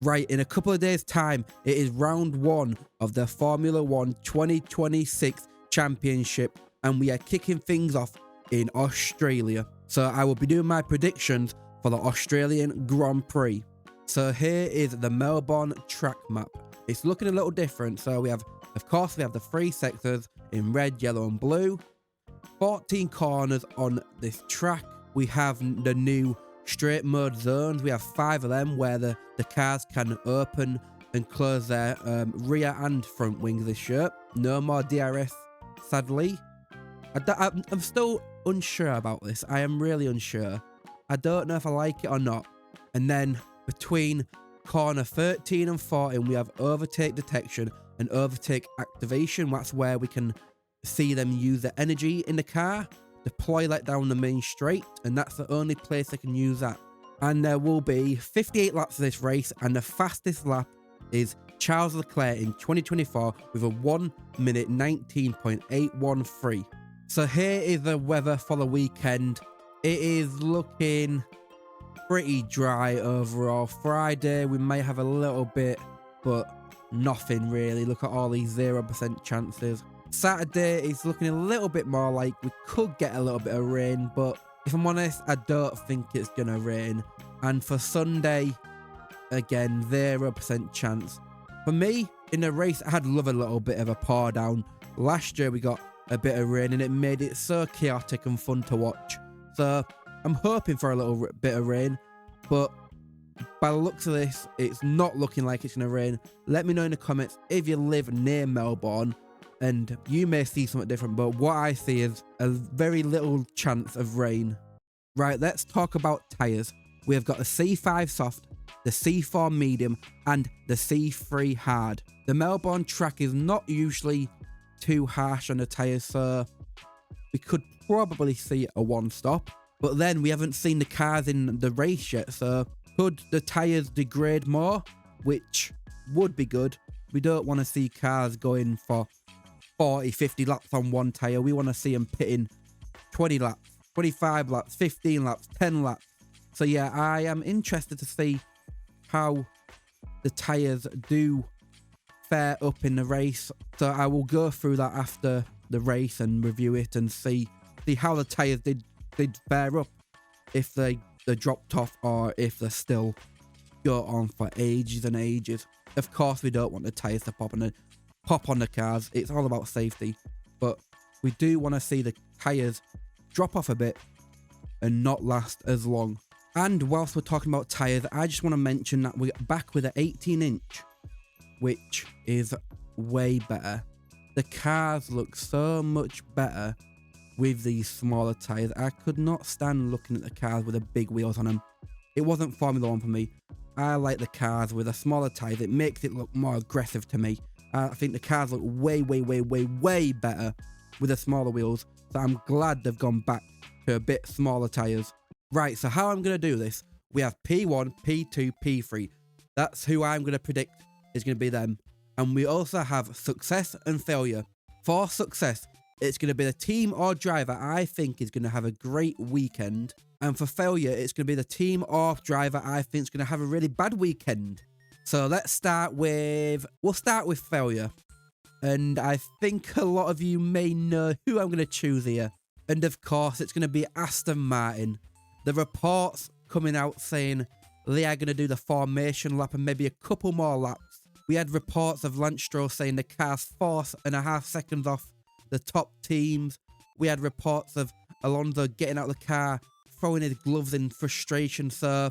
Right, in a couple of days' time, it is round 1 of the Formula 1 2026 Championship, and we are kicking things off in Australia. So I will be doing my predictions for the Australian Grand Prix. So here is the Melbourne track map. It's looking a little different. So we have, of course, we have the 3 sectors in red, yellow and blue. 14 corners on this track. We have the new straight mode zones. We have 5 of them where the cars can open and close their rear and front wings this year. No more DRS, sadly. I'm still unsure about this. I am really unsure. I don't know if I like it or not. And then between corner 13 and 14, we have overtake detection and overtake activation. That's where we can see them use the energy in the car, deploy that down the main straight, and that's the only place they can use that. And there will be 58 laps of this race, and the fastest lap is Charles Leclerc in 2024 with a 1 minute 19.813. So here is the weather for the weekend. It is looking pretty dry overall. Friday we may have a little bit, but nothing really. Look at all these 0% chances. Saturday is looking a little bit more like we could get a little bit of rain, but if I'm honest, I don't think it's gonna rain. And for Sunday, again, 0% chance. For me, in the race, I had love a little bit of a pour down. Last year we got a bit of rain and it made it so chaotic and fun to watch. So I'm hoping for a little bit of rain, but by the looks of this, it's not looking like it's gonna rain. Let me know in the comments if you live near Melbourne, and you may see something different, but what I see is a very little chance of rain. Right, let's talk about tyres. We have got the C5 soft, the C4 medium, and the C3 hard. The Melbourne track is not usually too harsh on the tyres, so we could probably see a 1-stop. But then we haven't seen the cars in the race yet, so could the tyres degrade more? Which would be good. We don't want to see cars going for 40, 50 laps on one tyre. We want to see them pitting 20 laps, 25 laps, 15 laps, 10 laps. So yeah, I am interested to see how the tyres do fare up in the race. So I will go through that after the race and review it and see how the tyres did fare up. If they dropped off or if they still go on for ages and ages. Of course, we don't want the tyres to pop on the cars. It's all about safety, but we do want to see the tyres drop off a bit and not last as long. And whilst we're talking about tyres, I just want to mention that we're back with an 18-inch, which is way better. The cars look so much better with these smaller tyres. I could not stand looking at the cars with the big wheels on them. It wasn't Formula 1 for me. I like the cars with a smaller tyres. It makes it look more aggressive to me. I think the cars look way better with the smaller wheels. So I'm glad they've gone back to a bit smaller tyres. Right, so how I'm going to do this, we have P1, P2, P3. That's who I'm going to predict is going to be them. And we also have success and failure. For success, it's going to be the team or driver I think is going to have a great weekend. And for failure, it's going to be the team or driver I think is going to have a really bad weekend. So let's start with, we'll start with failure. And I think a lot of you may know who I'm going to choose here. And of course, it's going to be Aston Martin. The reports coming out saying they are going to do the formation lap and maybe a couple more laps. We had reports of Lance Stroll saying the car's 4.5 seconds off the top teams. We had reports of Alonso getting out of the car, throwing his gloves in frustration. So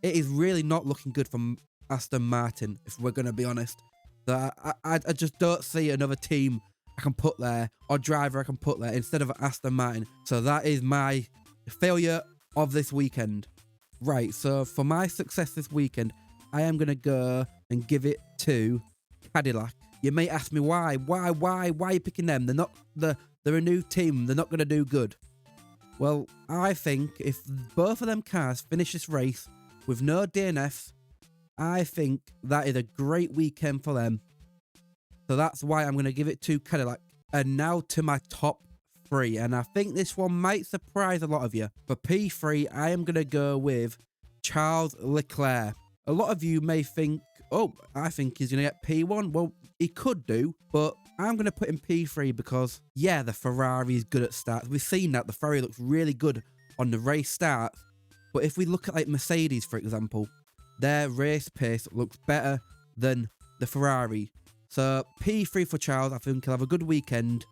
it is really not looking good from Aston Martin, if we're going to be honest. So I just don't see another team I can put there, or driver I can put there instead of Aston Martin. So that is my failure of this weekend. Right, so for my success this weekend, I am going to go and give it to Cadillac. You may ask me why are you picking them? They're a new team. They're not going to do good. Well, I think if both of them cars finish this race with no DNFs, I think that is a great weekend for them. So that's why I'm going to give it to Cadillac. And now to my top 3. And I think this one might surprise a lot of you. For P3, I am going to go with Charles Leclerc. A lot of you may think, oh, I think he's going to get P1. Well, he could do, but I'm going to put him P3 because, yeah, the Ferrari is good at starts. We've seen that. The Ferrari looks really good on the race starts. But if we look at like Mercedes, for example, their race pace looks better than the Ferrari. So P3 for Charles. I think he'll have a good weekend,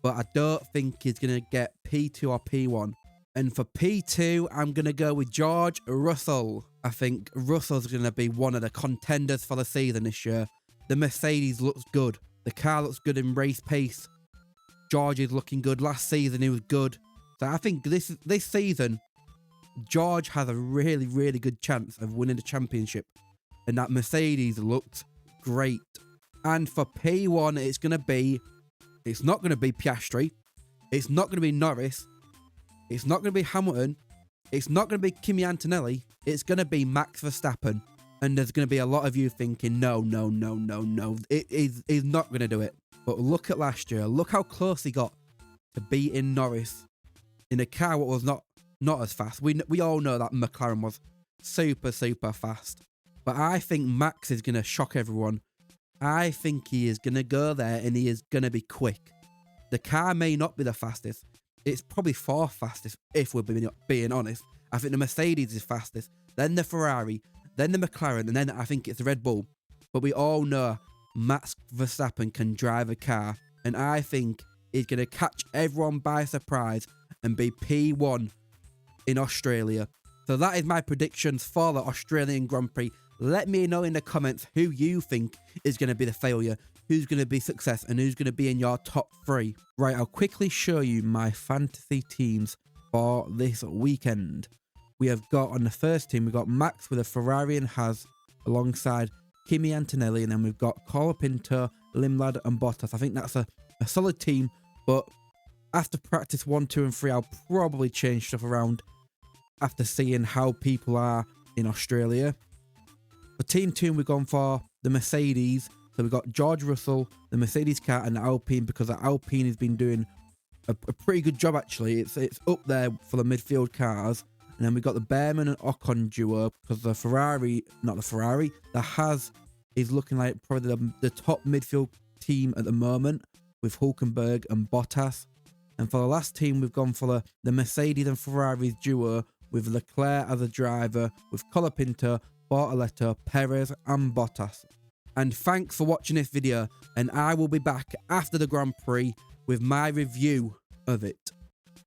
but I don't think he's going to get P2 or P1. And for P2, I'm going to go with George Russell. I think Russell's going to be one of the contenders for the season this year. The Mercedes looks good. The car looks good in race pace. George is looking good. Last season, he was good. So I think this season, George has a really, really good chance of winning the championship. And that Mercedes looks great. And for P1, it's not going to be Piastri. It's not going to be Norris. It's not going to be Hamilton. It's not going to be Kimi Antonelli. It's going to be Max Verstappen. And there's going to be a lot of you thinking, no. He's not going to do it. But look at last year. Look how close he got to beating Norris in a car that was not as fast. We all know that McLaren was super, super fast. But I think Max is going to shock everyone. I think he is going to go there and he is going to be quick. The car may not be the fastest. It's probably fourth fastest, if we're being honest. I think the Mercedes is fastest, then the Ferrari, then the McLaren, and then I think it's the Red Bull. But we all know Max Verstappen can drive a car, and I think he's going to catch everyone by surprise and be P1 in Australia. So that is my predictions for the Australian Grand Prix. Let me know in the comments who you think is going to be the failure, who's going to be success, and who's going to be in your top 3. Right, I'll quickly show you my fantasy teams for this weekend. We have got on the first team, we've got Max with a Ferrari and Haas alongside Kimi Antonelli, and then we've got Colapinto, Limlad and Bottas. I think that's a solid team, but after practice 1, 2 and 3, I'll probably change stuff around after seeing how people are in Australia. For team 2, we've gone for the Mercedes. So we've got George Russell, the Mercedes car, and the Alpine, because the Alpine has been doing a pretty good job, actually. It's up there for the midfield cars. And then we've got the Behrman and Ocon duo, because the Haas is looking like probably the top midfield team at the moment, with Hulkenberg and Bottas. And for the last team, we've gone for the Mercedes and Ferrari duo, with Leclerc as a driver, with Colapinto, Bortoleto, Perez and Bottas. And thanks for watching this video, and I will be back after the Grand Prix with my review of it.